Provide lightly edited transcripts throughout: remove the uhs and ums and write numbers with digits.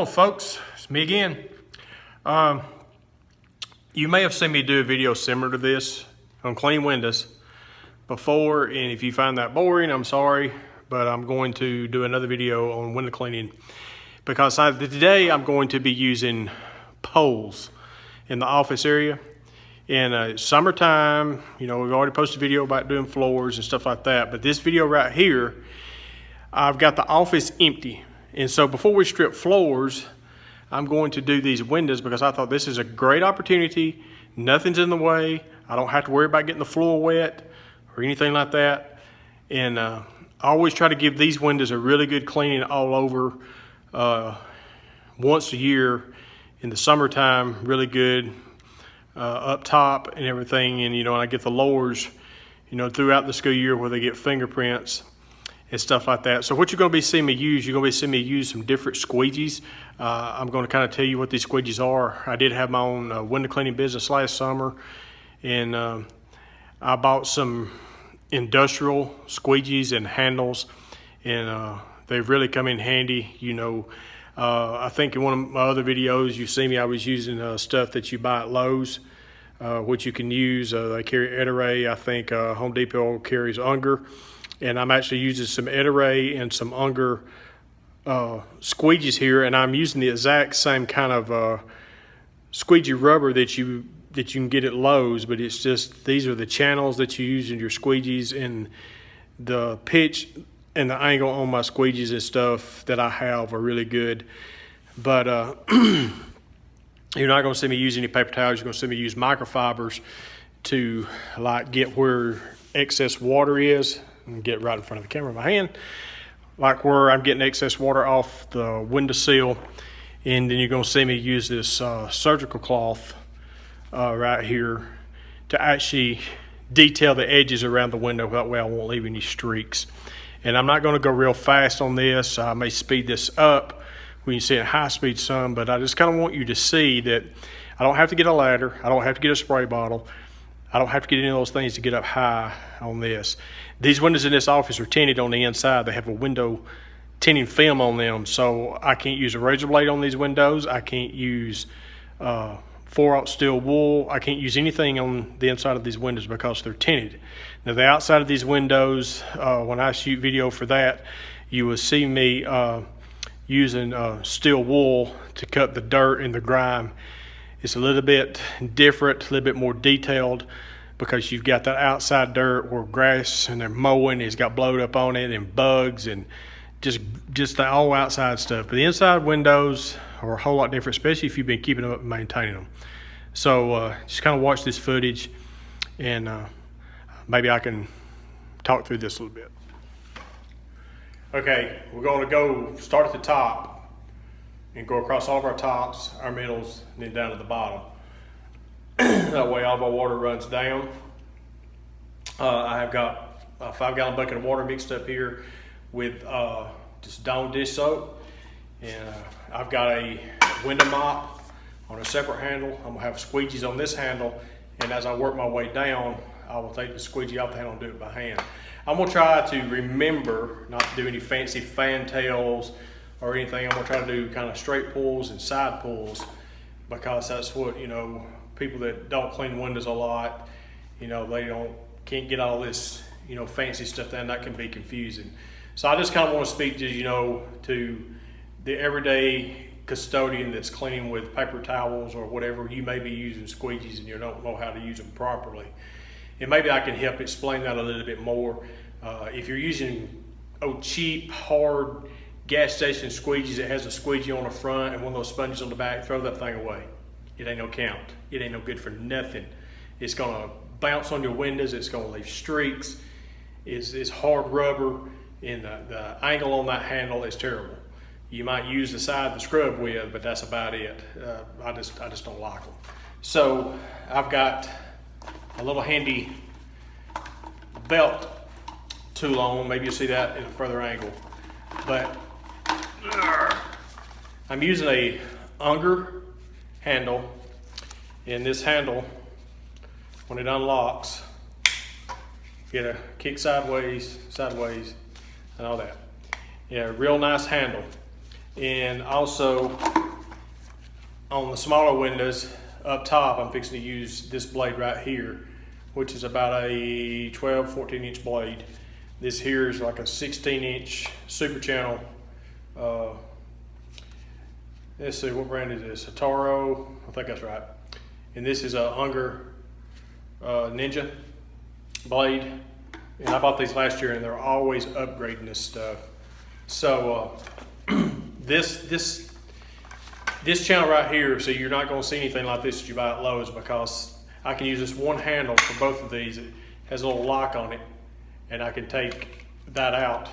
folks, it's me again. You may have seen me do a video similar to this on cleaning windows before, and if you find that boring, I'm sorry, but I'm going to do another video on window cleaning because today I'm going to be using poles in the office area. In summertime, you know, we've already posted a video about doing floors and stuff like that, but this video right here, I've got the office empty. And so before we strip floors, I'm going to do these windows because I thought this is a great opportunity. Nothing's in the way. I don't have to worry about getting the floor wet or anything like that. And I always try to give these windows a really good cleaning all over once a year in the summertime, really good up top and everything. And, you know, and I get the lowers, you know, throughout the school year where they get fingerprints and stuff like that. So what you're going to be seeing me use, you're going to be seeing me use some different squeegees. I'm going to kind of tell you what these squeegees are. I did have my own window cleaning business last summer, and I bought some industrial squeegees and handles, and they've really come in handy. You know, I think in one of my other videos you see me, I was using stuff that you buy at Lowe's, which you can use. They carry Ed-Ray. I think Home Depot carries Unger. And I'm actually using some Ed-Ray and some Unger squeegees here, and I'm using the exact same kind of squeegee rubber that you can get at Lowe's, but it's just these are the channels that you use in your squeegees, and the pitch and the angle on my squeegees and stuff that I have are really good. But you're not going to see me use any paper towels. You're going to see me use microfibers to like get where excess water is. And get right in front of the camera with my hand, like where I'm getting excess water off the windowsill. And then you're going to see me use this surgical cloth right here to actually detail the edges around the window. That way I won't leave any streaks. And I'm not going to go real fast on this. I may speed this up when you see it high speed some, but I just kind of want you to see that I don't have to get a ladder. I don't have to get a spray bottle. I don't have to get any of those things to get up high on this. These windows in this office are tinted on the inside. They have a window tinting film on them, so I can't use a razor blade on these windows. I can't use 4/0 steel wool. I can't use anything on the inside of these windows because they're tinted. Now the outside of these windows, when I shoot video for that, you will see me using steel wool to cut the dirt and the grime. It's a little bit different, a little bit more detailed because you've got that outside dirt where grass and they're mowing, it's got blowed up on it and bugs and just the all outside stuff. But the inside windows are a whole lot different, especially if you've been keeping them up and maintaining them. So just kind of watch this footage, and maybe I can talk through this a little bit. Okay, we're going to go start at the top and go across all of our tops, our middles, and then down to the bottom. That way all of our water runs down. I have got a 5-gallon bucket of water mixed up here with just Dawn dish soap. And I've got a window mop on a separate handle. I'm gonna have squeegees on this handle, and as I work my way down, I will take the squeegee off the handle and do it by hand. I'm gonna try to remember not to do any fancy fantails or anything. I'm gonna try to do kind of straight pulls and side pulls because that's what, you know, people that don't clean windows a lot, you know, they can't get all this, you know, fancy stuff done. That can be confusing. So I just kind of want to speak to, you know, to the everyday custodian that's cleaning with paper towels or whatever. You may be using squeegees and you don't know how to use them properly. And maybe I can help explain that a little bit more. If you're using cheap, hard gas station squeegees that has a squeegee on the front and one of those sponges on the back, throw that thing away. It ain't no count. It ain't no good for nothing. It's gonna bounce on your windows. It's gonna leave streaks. It's hard rubber, and the angle on that handle is terrible. You might use the side to scrub with, but that's about it. I just don't like them. So I've got a little handy belt tool on. Maybe you'll see that in a further angle. But I'm using a Unger handle, and this handle, when it unlocks, get a kick sideways, and all that. Yeah, real nice handle. And also on the smaller windows up top, I'm fixing to use this blade right here, which is about a 12, 14 inch blade. This here is like a 16 inch super channel. Let's see, what brand is this? Toro, I think that's right. And this is a Unger Ninja blade. And I bought these last year, and they're always upgrading this stuff. So this channel right here, so you're not going to see anything like this that you buy at Lowe's, because I can use this one handle for both of these. It has a little lock on it, and I can take that out.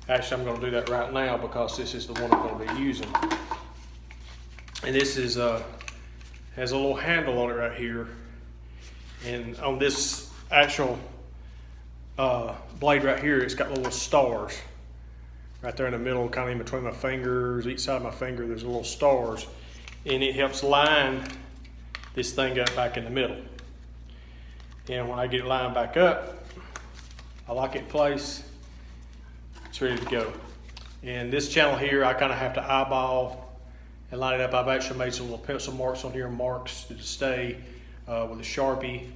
Actually, I'm going to do that right now because this is the one I'm going to be using. And this is has a little handle on it right here, and on this actual blade right here, it's got little stars right there in the middle, kind of in between my fingers. Each side of my finger, there's little stars, and it helps line this thing up back in the middle. And when I get it lined back up, I lock it in place. It's ready to go. And this channel here, I kind of have to eyeball and line it up. I've actually made some little pencil marks on here, marks to stay with a Sharpie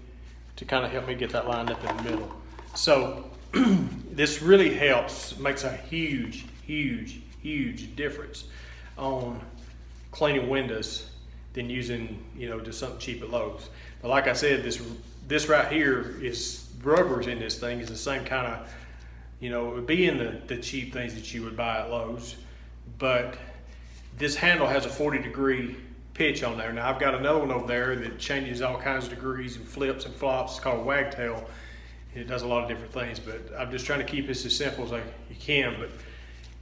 to kind of help me get that lined up in the middle. So this really helps, makes a huge, huge, huge difference on cleaning windows than using, just something cheap at Lowe's. But like I said, this right here is rubbers in this thing. It's the same kind of, it would be in the cheap things that you would buy at Lowe's, but this handle has a 40-degree pitch on there. Now I've got another one over there that changes all kinds of degrees and flips and flops. It's called a wagtail. It does a lot of different things, but I'm just trying to keep this as simple as you can. But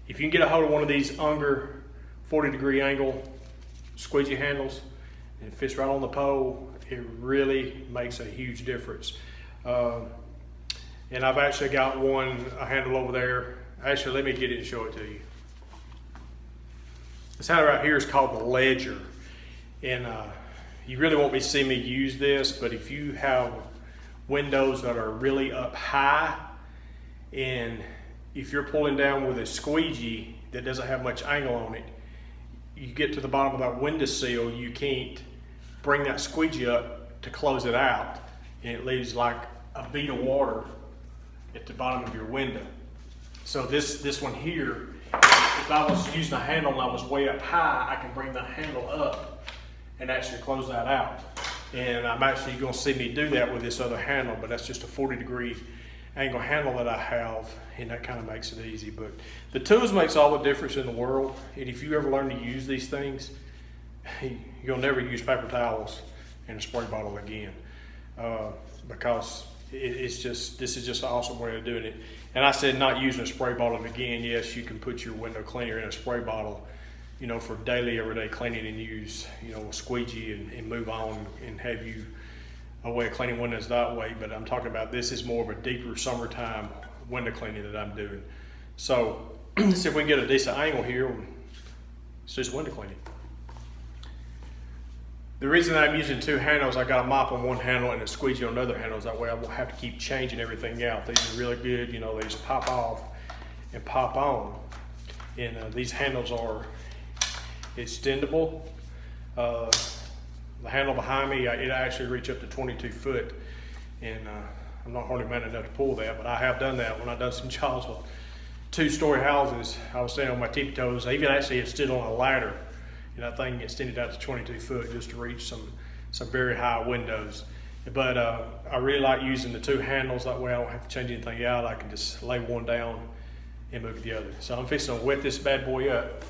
if you can get a hold of one of these Unger 40-degree angle squeegee handles, and it fits right on the pole, it really makes a huge difference. And I've actually got a handle over there. Actually, let me get it and show it to you. This handle right here is called the Ledger. And you really won't be seeing me use this, but if you have windows that are really up high, and if you're pulling down with a squeegee that doesn't have much angle on it, you get to the bottom of that window sill, you can't bring that squeegee up to close it out, and it leaves like a bead of water at the bottom of your window. So this one here, if I was using a handle and I was way up high, I can bring that handle up and actually close that out. And I'm actually going to see me do that with this other handle, but that's just a 40-degree angle handle that I have, and that kind of makes it easy. But the tools makes all the difference in the world, and if you ever learn to use these things, you'll never use paper towels and a spray bottle again, because this is just an awesome way of doing it. And I said not using a spray bottle again. Yes, you can put your window cleaner in a spray bottle, for daily, everyday cleaning, and use, a squeegee and move on and have you a way of cleaning windows that way. But I'm talking about this is more of a deeper summertime window cleaning that I'm doing. So let's see if we can get a decent angle here. It's just window cleaning. The reason that I'm using two handles, I got a mop on one handle and a squeegee on the other handle. That way I won't have to keep changing everything out. These are really good, they just pop off and pop on. And these handles are extendable. The handle behind me, it actually reach up to 22 foot. And I'm not hardly man enough to pull that, but I have done that when I've done some jobs with 2-story houses. I was standing on my tippy toes. I even actually have stood on a ladder, and that thing extended out to 22 foot just to reach some very high windows. But I really like using the two handles. That way I don't have to change anything out. I can just lay one down and move the other. So I'm fixing to wet this bad boy up.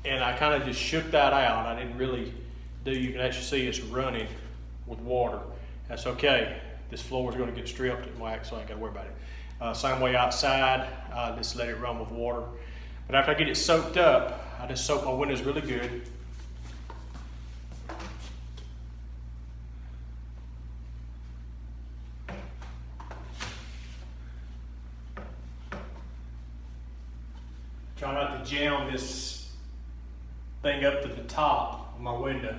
And I kind of just shook that out. I didn't really you can actually see it's running with water. That's okay. This floor is going to get stripped and waxed, so I ain't got to worry about it. Same way outside, just let it run with water. But after I get it soaked up, I just soak my windows really good. Try not to jam this thing up to the top of my window,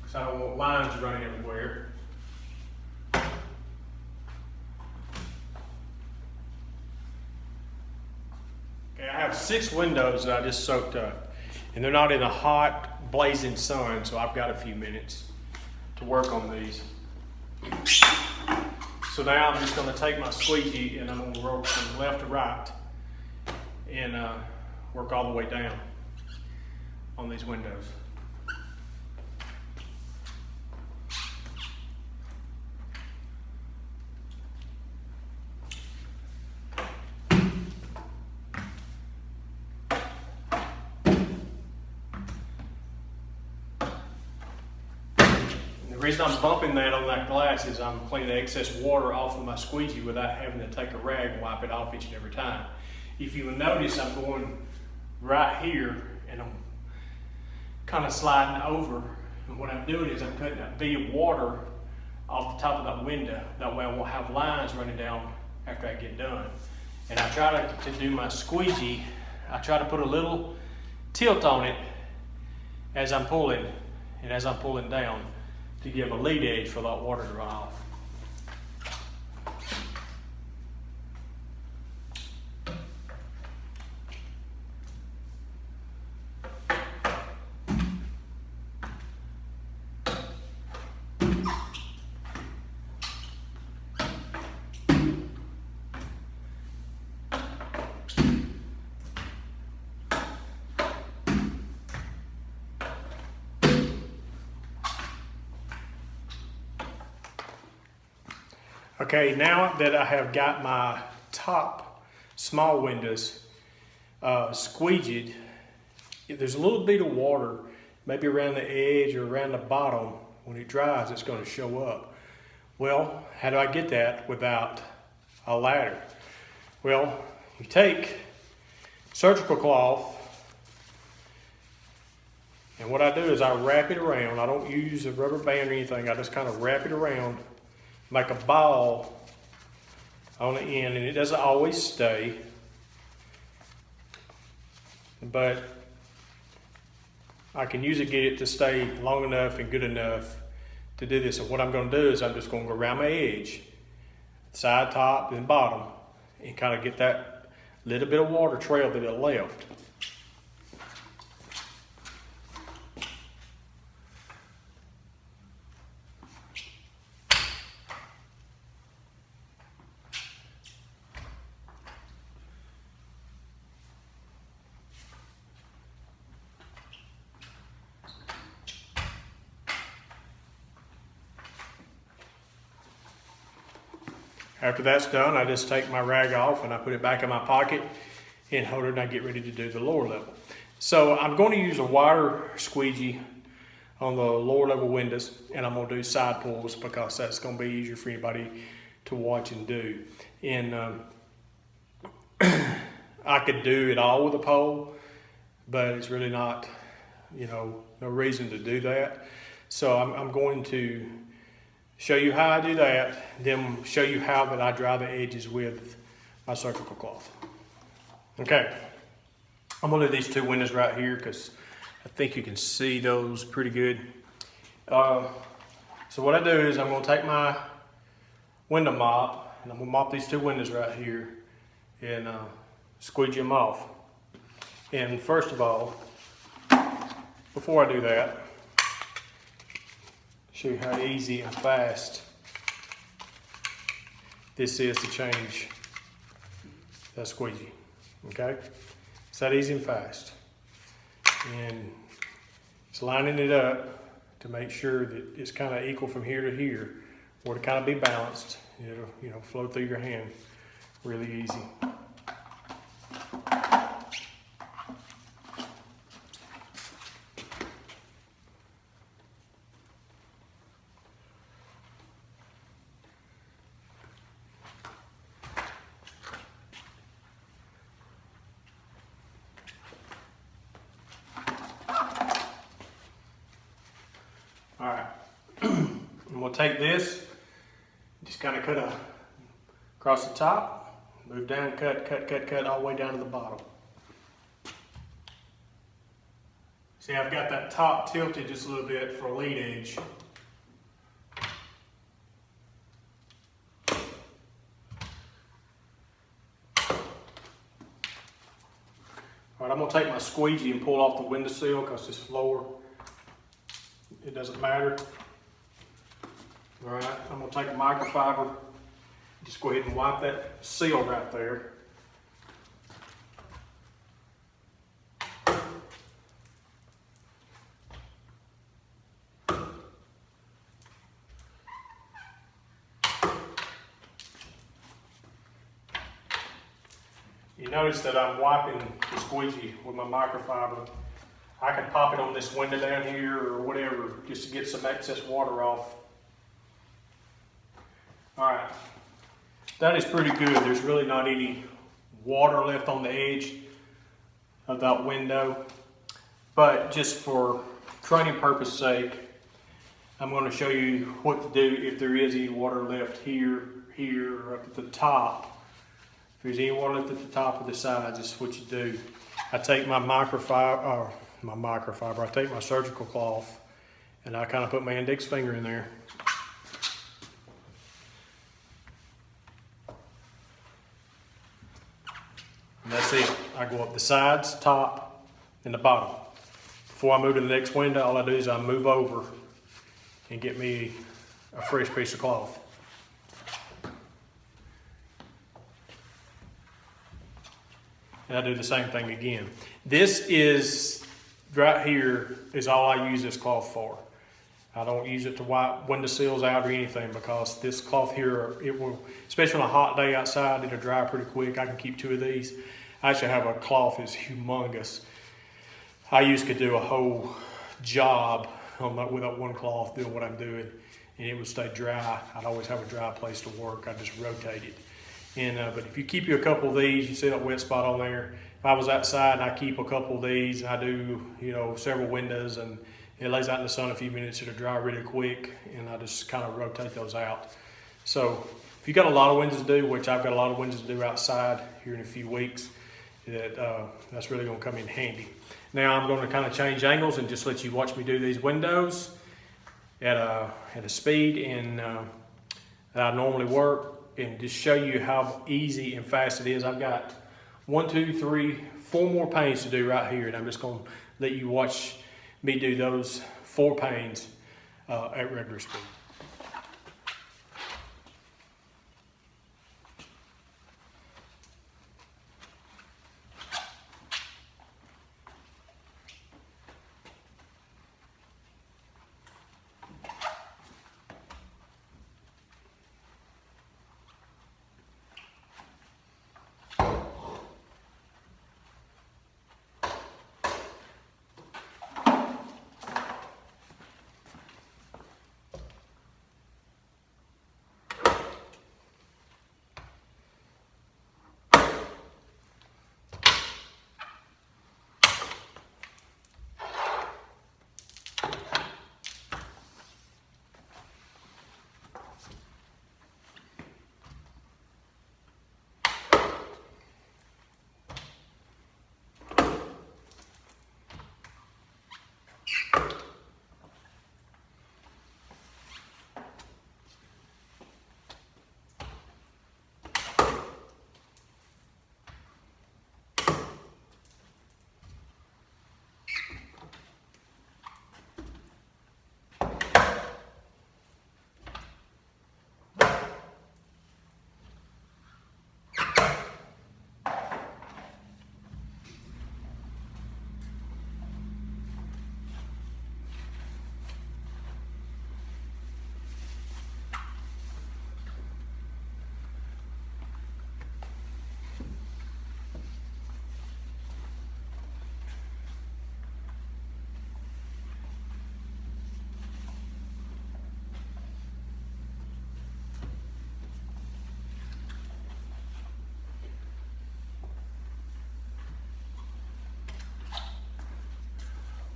because I don't want lines running everywhere. 6 windows that I just soaked up, and they're not in a hot, blazing sun, so I've got a few minutes to work on these. So now I'm just going to take my squeegee and I'm going to work from left to right and work all the way down on these windows. The reason I'm bumping that on that glass is I'm cleaning the excess water off of my squeegee without having to take a rag and wipe it off each and every time. If you will notice, I'm going right here and I'm kind of sliding over. And what I'm doing is I'm cutting that V of water off the top of that window. That way I won't have lines running down after I get done. And I try to do my squeegee, I try to put a little tilt on it as I'm pulling and as I'm pulling down, to give a lead edge for that water to run off. Okay, now that I have got my top small windows squeegeed, there's a little bit of water, maybe around the edge or around the bottom. When it dries, it's going to show up. Well, how do I get that without a ladder? Well, you take surgical cloth, and what I do is I wrap it around. I don't use a rubber band or anything. I just kind of wrap it around, make a ball on the end, and it doesn't always stay, but I can usually get it to stay long enough and good enough to do this. And what I'm going to do is I'm just going to go around my edge, side, top, and bottom, and kind of get that little bit of water trail that it left. After that's done, I just take my rag off and I put it back in my pocket and hold it, and I get ready to do the lower level. So I'm going to use a wider squeegee on the lower level windows, and I'm going to do side pulls because that's going to be easier for anybody to watch and do. And I could do it all with a pole, but it's really not, no reason to do that. So I'm going to show you how I do that, then show you how that I dry the edges with my surgical cloth. Okay, I'm gonna do these 2 windows right here because I think you can see those pretty good. So what I do is I'm gonna take my window mop and I'm gonna mop these 2 windows right here and squeegee them off. And first of all, before I do that, show you how easy and fast this is to change that squeegee. Okay, it's that easy and fast, and it's lining it up to make sure that it's kind of equal from here to here, or to kind of be balanced. It'll flow through your hand really easy. All right, and we'll take this, just kind of cut across the top, move down, cut all the way down to the bottom. See, I've got that top tilted just a little bit for a lead edge. take my squeegee and pull off the windowsill because this floor, it doesn't matter. All right, I'm gonna take a microfiber, just go ahead and wipe that seal right there. You notice that I'm wiping the squeegee with my microfiber. I can pop it on this window down here or whatever just to get some excess water off. All right, that is pretty good. There's really not any water left on the edge of that window. But just for training purpose sake, I'm going to show you what to do if there is any water left here, or up at the top. If there's any water left at the top of the sides, this is what you do. I take my microfiber, I take my surgical cloth, and I kind of put my index finger in there. And that's it. I go up the sides, top, and the bottom. Before I move to the next window, all I do is I move over and get me a fresh piece of cloth. And I do the same thing again. This is, right here, is all I use this cloth for. I don't use it to wipe windowsills out or anything because this cloth here, it will, especially on a hot day outside, it'll dry pretty quick. I can keep 2 of these. I actually have a cloth that's humongous. I used to do a whole job on that, with that one cloth doing what I'm doing, and it would stay dry. I'd always have a dry place to work. I just rotate it. And but if you keep you a couple of these, you see that wet spot on there. If I was outside and I keep a couple of these, and I do, you know, several windows, and it lays out in the sun a few minutes, it'll dry really quick, and I just kind of rotate those out. So if you got a lot of windows to do, which I've got a lot of windows to do outside here in a few weeks, that's really going to come in handy. Now I'm going to kind of change angles and just let you watch me do these windows at a speed and that I normally work, and just show you how easy and fast it is. I've got 1, 2, 3, 4 more panes to do right here, and I'm just going to let you watch me do those 4 panes at regular speed.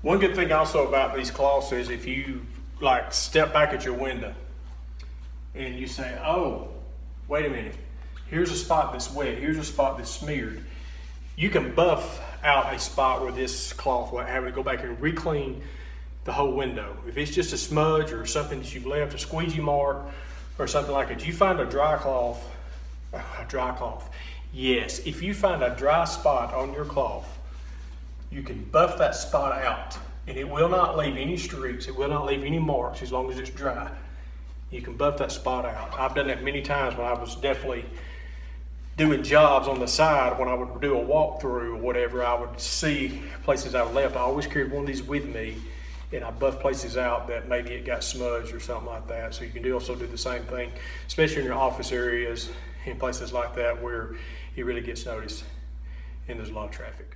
One good thing also about these cloths is if you like step back at your window and you say, oh, wait a minute, here's a spot that's wet, here's a spot that's smeared. You can buff out a spot where this cloth without having to go back and re-clean the whole window. If it's just a smudge or something that you've left, a squeegee mark or something like that, you find a dry cloth, yes, if you find a dry spot on your cloth, you can buff that spot out and it will not leave any streaks, it will not leave any marks as long as it's dry. You can buff that spot out. I've done that many times when I was definitely doing jobs on the side. When I would do a walkthrough or whatever, I would see places I left. I always carried one of these with me, and I buff places out that maybe it got smudged or something like that. So you can also do the same thing, especially in your office areas and places like that where it really gets noticed and there's a lot of traffic.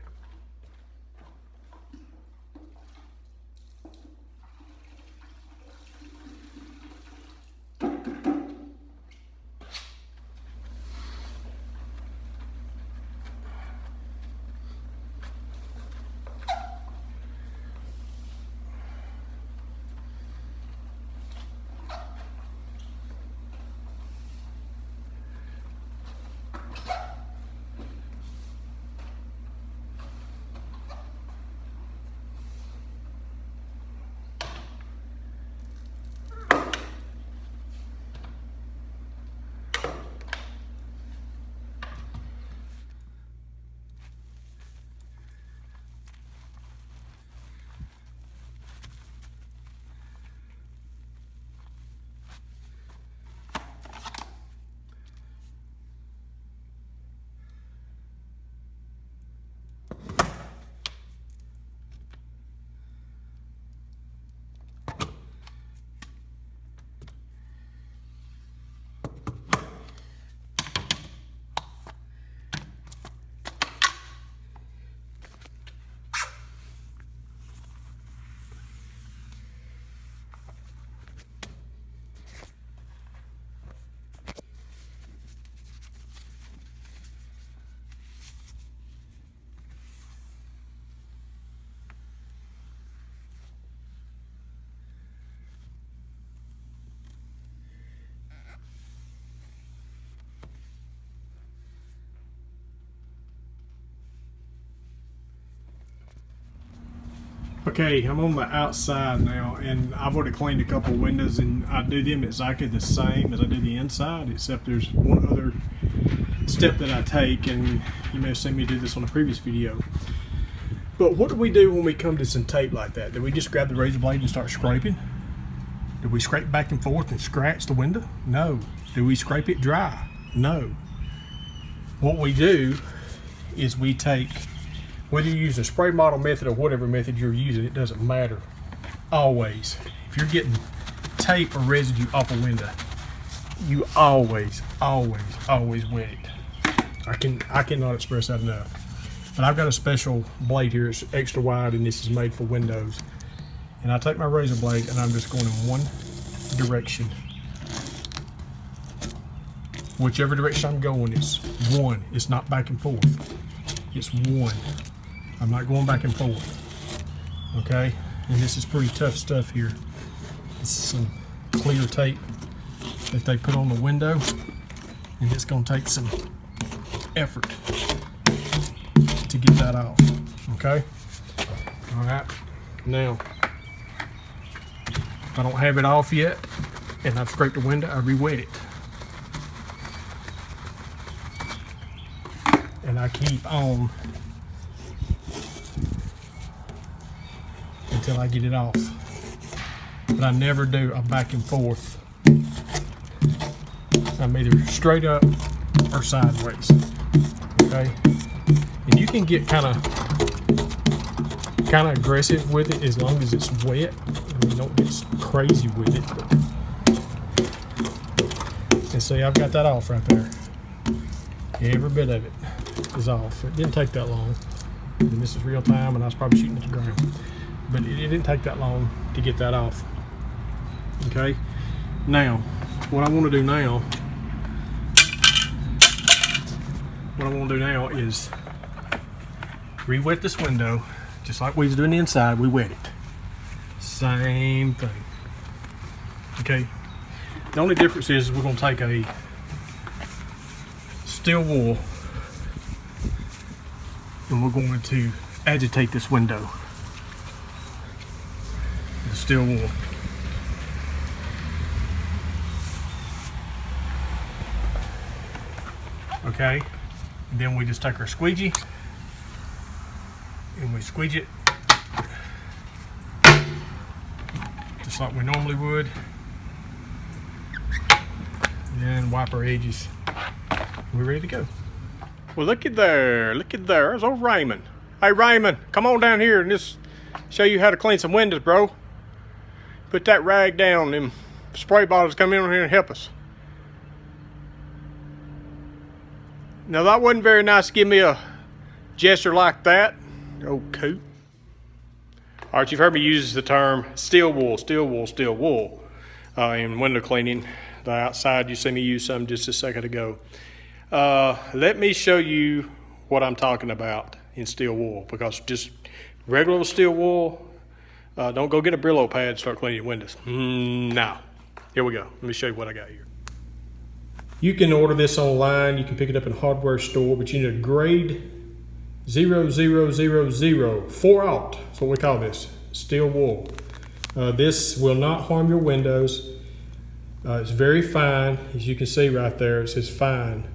Okay, I'm on the outside now, and I've already cleaned a couple windows, and I do them exactly the same as I do the inside, except there's one other step that I take, and you may have seen me do this on a previous video. But what do we do when we come to some tape like that? Do we just grab the razor blade and start scraping? Do we scrape back and forth and scratch the window? No. Do we scrape it dry? No. What we do is we take, whether you use a spray bottle method or whatever method you're using, it doesn't matter. Always, if you're getting tape or residue off a window, you always wet it. I cannot express that enough. But I've got a special blade here. It's extra wide, and this is made for windows. And I take my razor blade and I'm just going in one direction. Whichever direction I'm going, it's one. It's not back and forth. It's one. I'm not going back and forth. Okay? And this is pretty tough stuff here. This is some clear tape that they put on the window, and it's going to take some effort to get that off. Okay? All right. Now, if I don't have it off yet, and I've scraped the window, I re-wet it. And I keep on until I get it off. But I never do a back and forth. I'm either straight up or sideways. Okay? And you can get kind of aggressive with it as long as it's wet. I mean, don't get crazy with it. And see, I've got that off right there. Every bit of it is off. It didn't take that long. And this is real time, and I was probably shooting at the ground. But it didn't take that long to get that off. Okay? Now, what I want to do now is re-wet this window, just like we was doing the inside. We wet it. Same thing. Okay? The only difference is we're going to take a steel wool and we're going to agitate this window with steel wool. Okay, and then we just take our squeegee and and we squeeze it just like we normally would. And wipe our edges. We're ready to go. Well, look at there. Look at there. There's old Raymond. Hey, Raymond, come on down here and just show you how to clean some windows, bro. Put that rag down. Them spray bottles come in here and help us. Now, that wasn't very nice to give me a gesture like that. Oh, coot. All right, you've heard me use the term steel wool, steel wool, steel wool in window cleaning. The outside, you see me use some just a second ago. Let me show you what I'm talking about in steel wool, because just regular steel wool, don't go get a Brillo pad and start cleaning your windows. No. Here we go. Let me show you what I got here. You can order this online. You can pick it up in a hardware store, but you need a grade 0000 4 aught. That's what we call this, steel wool. This will not harm your windows. It's very fine, as you can see right there. It says fine.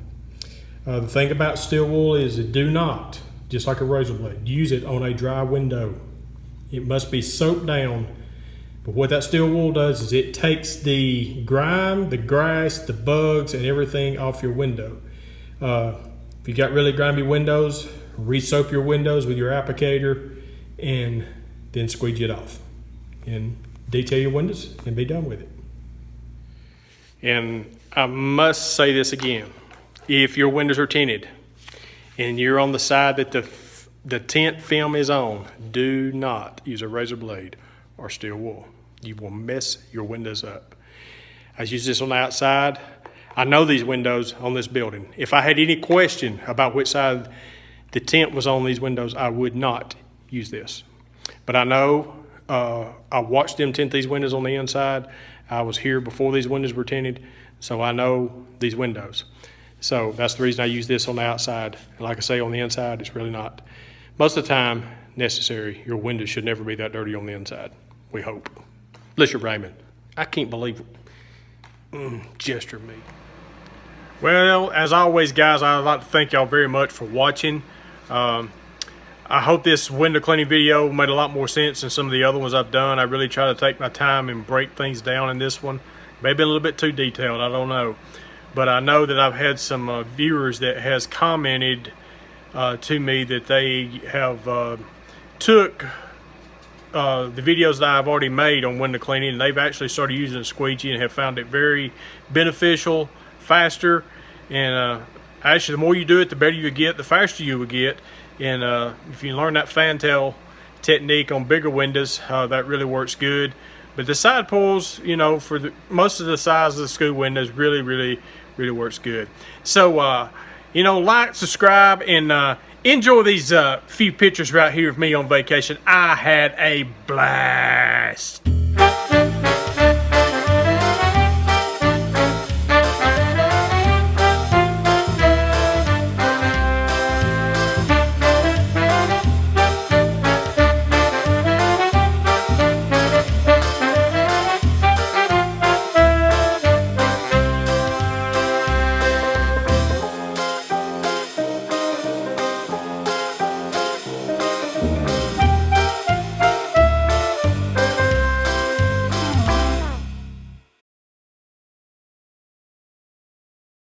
The thing about steel wool is that do not, just like a razor blade, use it on a dry window. It must be soaked down. But what that steel wool does is it takes the grime, the grass, the bugs, and everything off your window. If you got really grimy windows, re-soap your windows with your applicator and then squeegee it off. And detail your windows and be done with it. And I must say this again. If your windows are tinted and you're on the side that the tint film is on, do not use a razor blade or steel wool. You will mess your windows up. I use this on the outside. I know these windows on this building. If I had any question about which side the tint was on these windows, I would not use this. But I know I watched them tint these windows on the inside. I was here before these windows were tinted, so I know these windows. So that's the reason I use this on the outside. And like I say, on the inside, it's really not, most of the time, necessary. Your windows should never be that dirty on the inside, we hope. Unless you're Raymond. I can't believe it. Gesture me. Well, as always, guys, I'd like to thank y'all very much for watching. I hope this window cleaning video made a lot more sense than some of the other ones I've done. I really try to take my time and break things down in this one. Maybe a little bit too detailed, I don't know. But I know that I've had some viewers that has commented to me that they have took the videos that I've already made on window cleaning, and they've actually started using a squeegee and have found it very beneficial, faster, and actually the more you do it, the better you get, the faster you will get. And if you learn that fantail technique on bigger windows, that really works good. But the side pulls, you know, for most of the size of the school windows, really works good. So, you know, like, subscribe, and enjoy these few pictures right here of me on vacation. I had a blast.